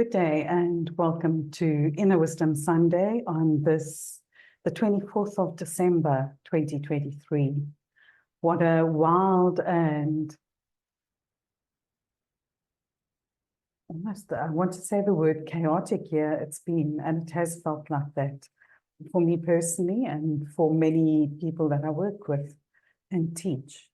Good day and welcome to Inner Wisdom Sunday on the 24th of December, 2023. What a wild and almost, I want to say the word chaotic year it's been, and it has felt like that for me personally and for many people that I work with and teach.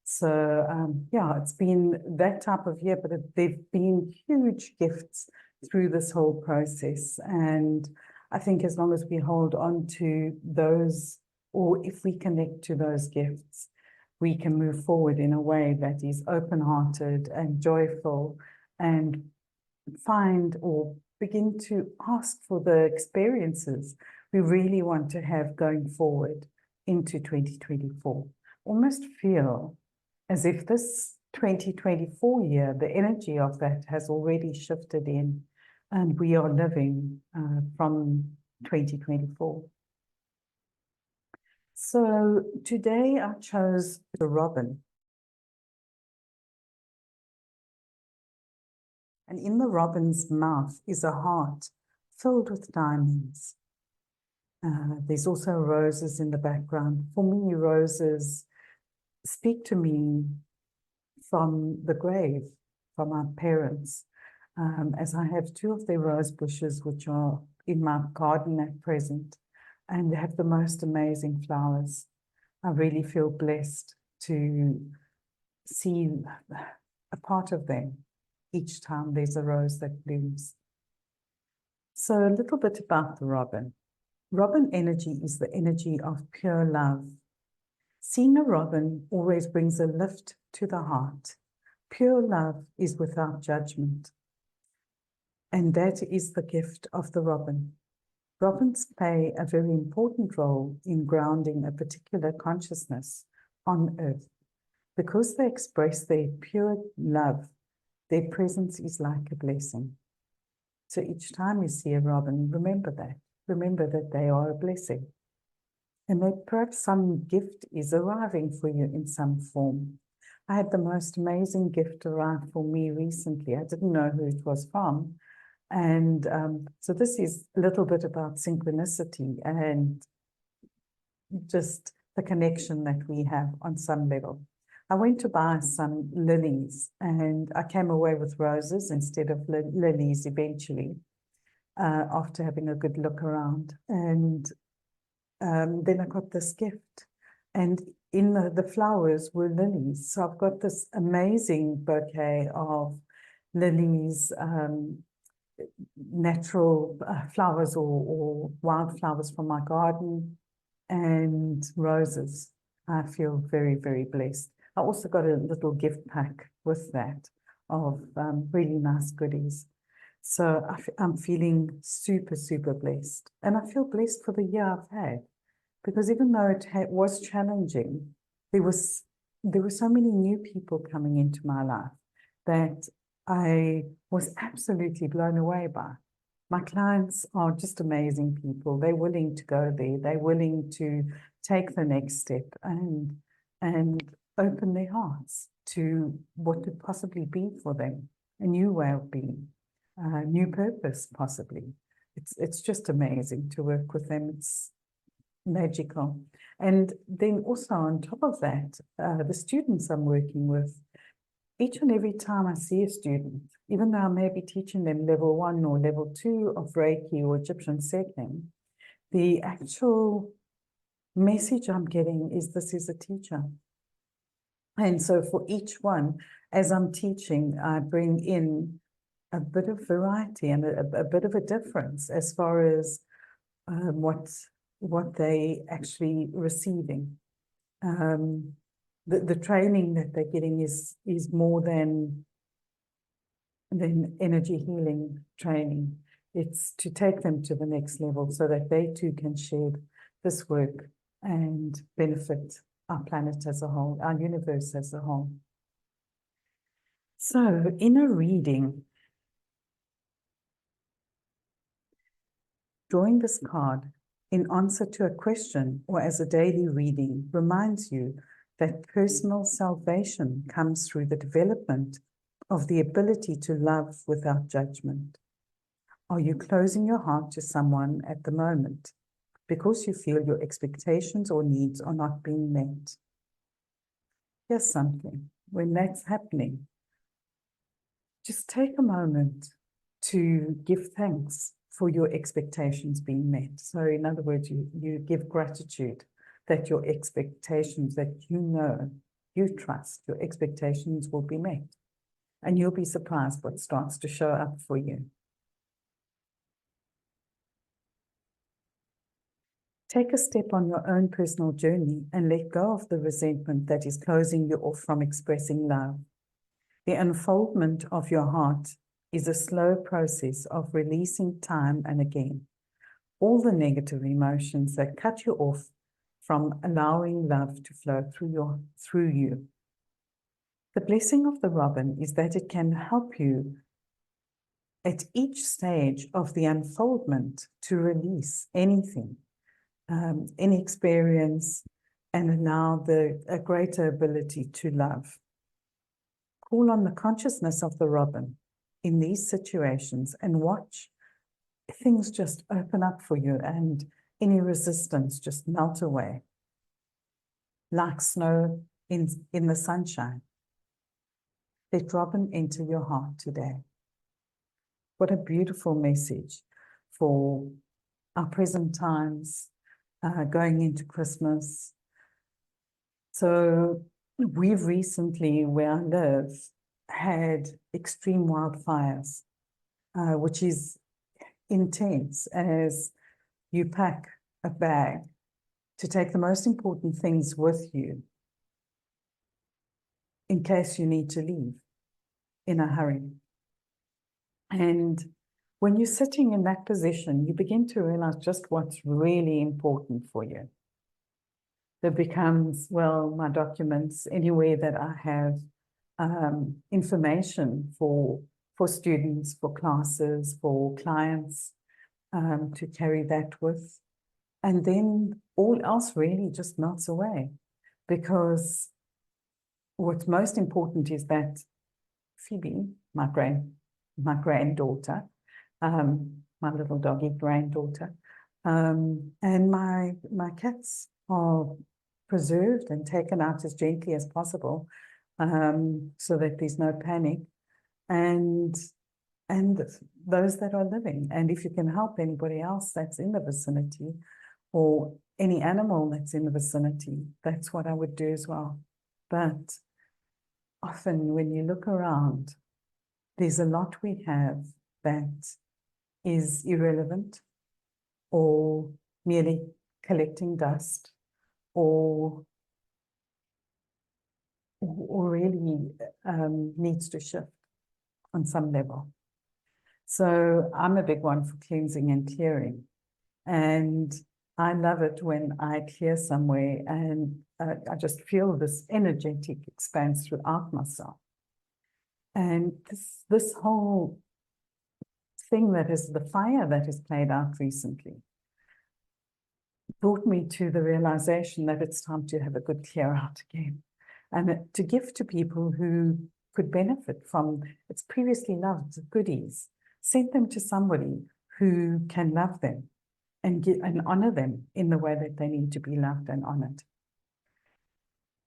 So yeah, it's been that type of year, but there've been huge gifts through this whole process. And I think as long as we hold on to those, or if we connect to those gifts, we can move forward in a way that is open-hearted and joyful and find or begin to ask for the experiences we really want to have going forward into 2024. Almost feel as if this 2024 year, the energy of that has already shifted in and we are living from 2024. So today I chose the robin. And in the robin's mouth is a heart filled with diamonds. There's also roses in the background. For me, roses speak to me from the grave, from our parents, as I have two of their rose bushes, which are in my garden at present, and they have the most amazing flowers. I really feel blessed to see a part of them each time there's a rose that blooms. So a little bit about the robin. Robin energy is the energy of pure love. Seeing a robin always brings a lift to the heart. Pure love is without judgment. And that is the gift of the robin. Robins play a very important role in grounding a particular consciousness on earth. Because they express their pure love, their presence is like a blessing. So each time you see a robin, remember that. Remember that they are a blessing. And that perhaps some gift is arriving for you in some form. I had the most amazing gift arrive for me recently. I didn't know who it was from. And so this is a little bit about synchronicity and just the connection that we have on some level. I went to buy some lilies and I came away with roses instead of lilies eventually, after having a good look around. And then I got this gift, and in the flowers were lilies. So I've got this amazing bouquet of lilies, natural flowers or wildflowers from my garden, and roses. I feel very, very blessed. I also got a little gift pack with that of really nice goodies. So I'm feeling super, super blessed. And I feel blessed for the year I've had, because even though it was challenging, there were so many new people coming into my life that I was absolutely blown away by. My clients are just amazing people. They're willing to go there. They're willing to take the next step and open their hearts to what could possibly be for them, a new way of being, a new purpose possibly. It's just amazing to work with them. It's magical. And then also on top of that, the students I'm working with, each and every time I see a student, even though I may be teaching them level 1 or level 2 of Reiki or Egyptian setting, the actual message I'm getting is this is a teacher. And so for each one, as I'm teaching, I bring in a bit of variety and a bit of a difference as far as what they actually receiving. The training that they're getting is more than energy healing training. It's to take them to the next level so that they too can share this work and benefit our planet as a whole, our universe as a whole. So in a reading, drawing this card in answer to a question or as a daily reading reminds you that personal salvation comes through the development of the ability to love without judgment. Are you closing your heart to someone at the moment because you feel your expectations or needs are not being met? Here's something. When that's happening, just take a moment to give thanks for your expectations being met. So in other words, you give gratitude that your expectations that you trust, your expectations will be met. And you'll be surprised what starts to show up for you. Take a step on your own personal journey and let go of the resentment that is closing you off from expressing love. The unfoldment of your heart is a slow process of releasing time and again all the negative emotions that cut you off from allowing love to flow through you. The blessing of the robin is that it can help you at each stage of the unfoldment to release anything, any experience, and allow a greater ability to love. Call on the consciousness of the robin in these situations and watch things just open up for you and any resistance just melt away like snow in the sunshine. Let robin enter your heart today. What a beautiful message for our present times, going into Christmas. So we've recently, where I live, had extreme wildfires, which is intense as you pack a bag to take the most important things with you in case you need to leave in a hurry. And when you're sitting in that position, you begin to realize just what's really important for you. There becomes, well, my documents, anywhere that I have information for students, for classes, for clients, to carry that with. And then all else really just melts away, because what's most important is that Phoebe, my granddaughter, my little doggy granddaughter, and my cats are preserved and taken out as gently as possible, so that there's no panic, and those that are living. And if you can help anybody else that's in the vicinity, or any animal that's in the vicinity, that's what I would do as well. But often when you look around, there's a lot we have that is irrelevant or merely collecting dust, or really needs to shift on some level. So I'm a big one for cleansing and clearing. And I love it when I clear somewhere and I just feel this energetic expanse throughout myself. And this whole thing that is the fire that has played out recently brought me to the realization that it's time to have a good clear out again, and to give to people who could benefit from its previously loved goodies. Send them to somebody who can love them and honor them in the way that they need to be loved and honored.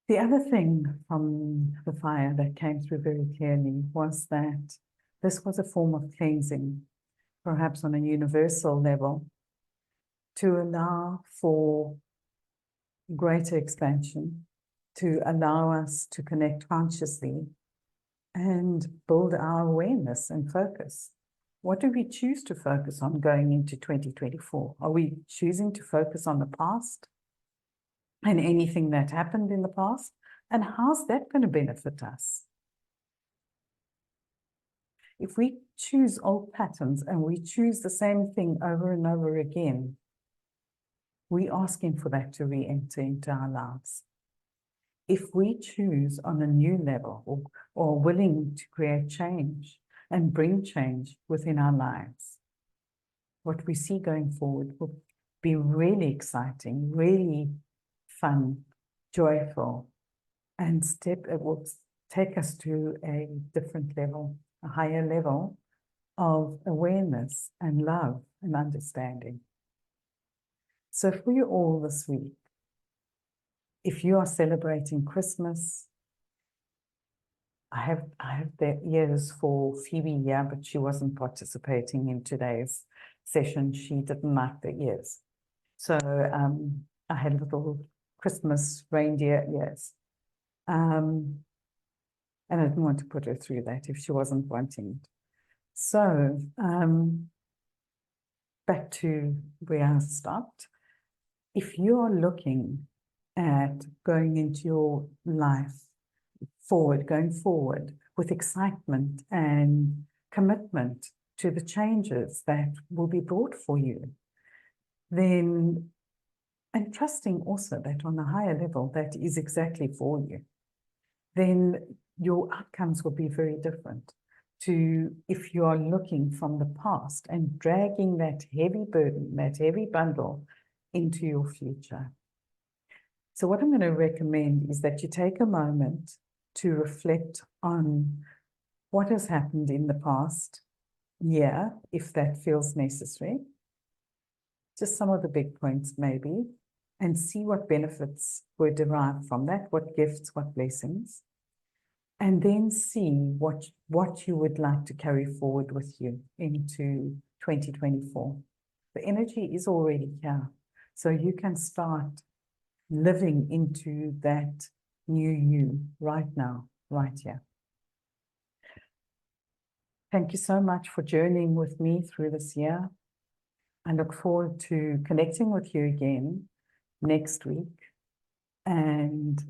The other thing from the fire that came through very clearly was that this was a form of cleansing, perhaps on a universal level, to allow for greater expansion, to allow us to connect consciously and build our awareness and focus. What do we choose to focus on going into 2024? Are we choosing to focus on the past and anything that happened in the past? And how's that going to benefit us? If we choose old patterns and we choose the same thing over and over again, we're asking for that to re-enter into our lives. If we choose on a new level, or willing to create change and bring change within our lives, what we see going forward will be really exciting, really fun, joyful, and it will take us to a different level, a higher level of awareness and love and understanding. So for you all this week, if you are celebrating Christmas, I have the ears for Phoebe here, but she wasn't participating in today's session. She didn't like the ears. So I had little Christmas reindeer ears. And I didn't want to put her through that if she wasn't wanting it. So back to where I stopped. If you are looking at going into your life going forward with excitement and commitment to the changes that will be brought for you, then, and trusting also that on a higher level, that is exactly for you, then your outcomes will be very different to if you are looking from the past and dragging that heavy burden, that heavy bundle into your future. So what I'm going to recommend is that you take a moment to reflect on what has happened in the past year, if that feels necessary. Just some of the big points maybe, and see what benefits were derived from that, what gifts, what blessings, and then see what you would like to carry forward with you into 2024. The energy is already here, so you can start living into that new you right now, right here. Thank you so much for journeying with me through this year. I look forward to connecting with you again next week. And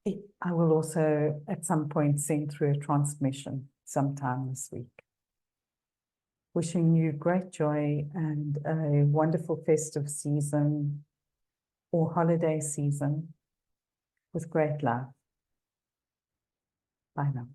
I will also at some point send through a transmission sometime this week. Wishing you great joy and a wonderful festive season or holiday season with great love. Bye now.